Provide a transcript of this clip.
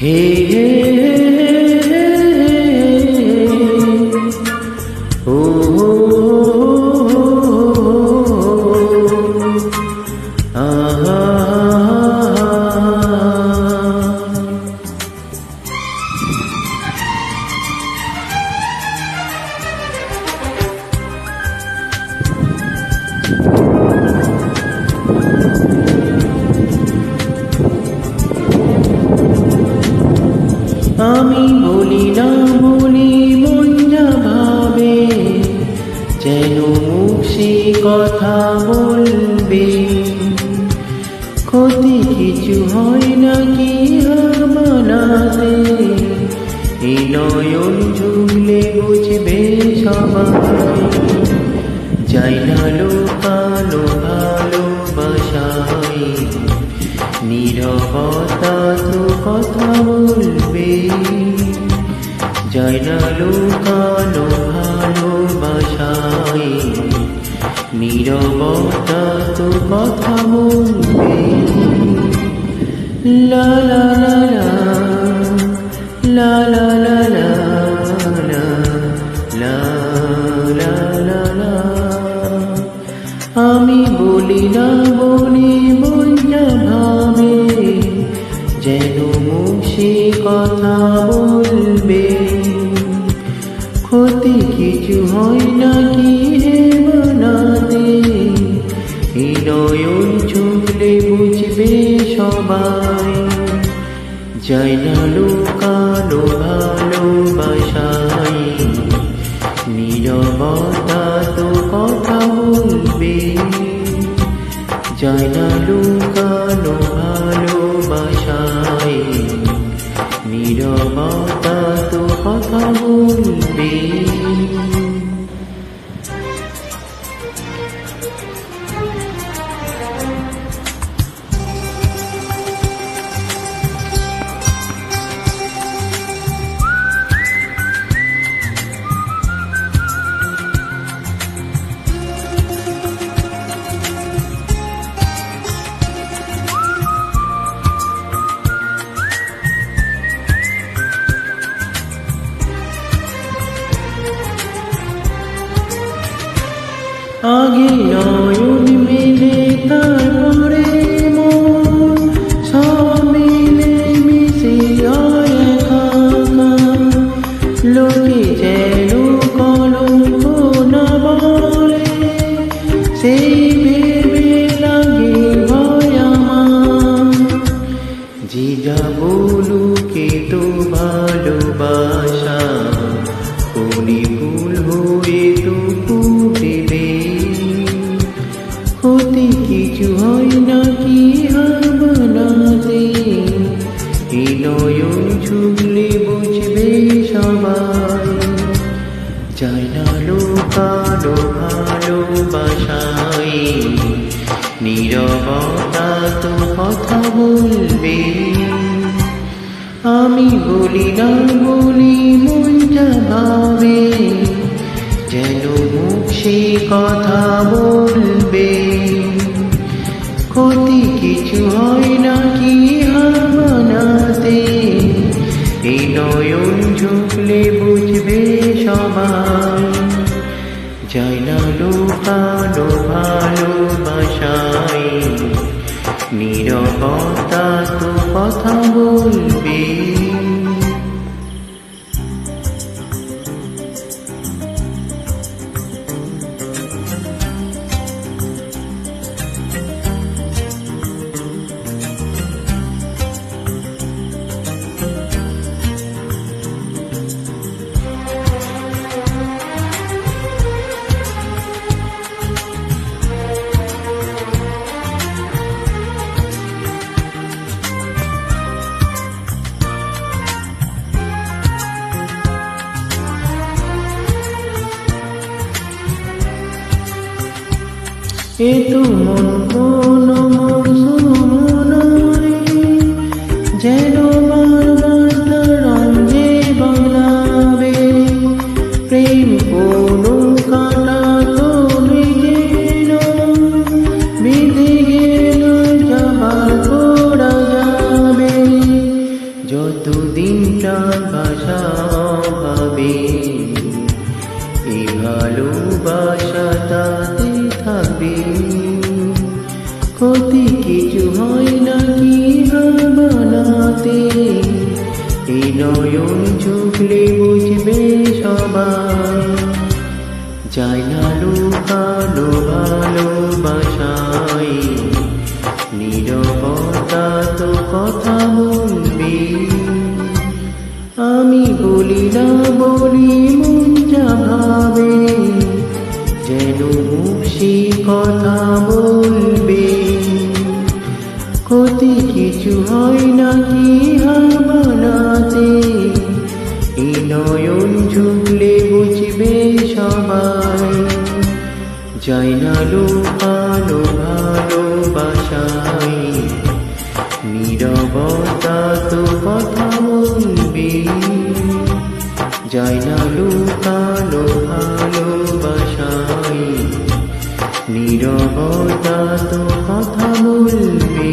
হে হে ও আমি বলি না বলি মন যা ভাবে, যেন মুখ সে কথা বলবে। ক্ষতি কিছু হয় নাকি মানাতে, এই নয়ন ঝুলে বুঝবে সবাই। যাই না লোকালো ভালোবাসায়, নীরবতা তো কথা বলবে। যাই না লোকালো ভালোবাসায়, নীরবতা তো কথা বলবে। লা লা লা লা লা লা লা লা লা লা লা লা। আমি বলি না বলি মন যা ভাবে, যেন মুখ সে কথা বলবে। ক্ষতি কিছু হয় নাকি হে মানাতে, এই নয়ন ঝুলে বুঝবে সবাই। যাই না লোকালো ভালোবাসায়, নীরবতা তো কথা বলবে। যাই না লোকালো ভালোবাসায়, নীরবতা তো কথা বলবে। আগে নয়ন মেলে তারপরে মন, সব মিলে মিশে হয় একাকার। লোকে যেন কলঙ্ক না বলে, সেই ভেবে লাগে ভয় আমার। যে যা বলুকে তো ভালোবাসা, কোনি ভুল হয়ে তো দেবে। ক্ষতি কিছু হয় নাকি মানাতে, এই নয়ন ঝুলে বুঝবে সবাই। যাই না লোকালো ভালোবাসায়, নীরবতা তো কথা বলবে। আমি বলি না বলি মন যা ভাবে, যেন মুখ সে কথা বলবে। ক্ষতি কিছু হয় নাকি মানাতে, এই নয়ন ঝুঁকলে বুঝবে সবাই। যাই না লোকালো ভালোবাসায়, নীরবতা তো কথা বলবে। এ তো মন কোন মোর সুমনরে, যেন বারবার রঙে বাংলাবে। প্রেম কোন কাটা তো যেন বিধে গেল যাবার করা যাবে। যত ক্ষতি কিছু হয় নাকি বানাতে, এই নয়ন ঝুঁকলে বুঝবে সবাই। যায় না লুকানো ভালোবাসায়, নীরবতা তো কথা বলবে। আমি বলি না বলি মন যা ভাবে, যেন সে কথা বলবে। ক্ষতি কিছু হয় নাকি বানাতে, এই নয়ন ঝুঁকলে বুঝবে সবাই। যায় না লুকানো ভালোবাসায়, নীরবতা তো কথা বলবে। যায় না লুকানো ভালোবাসায়, নীরবতা তো কথা বলবে।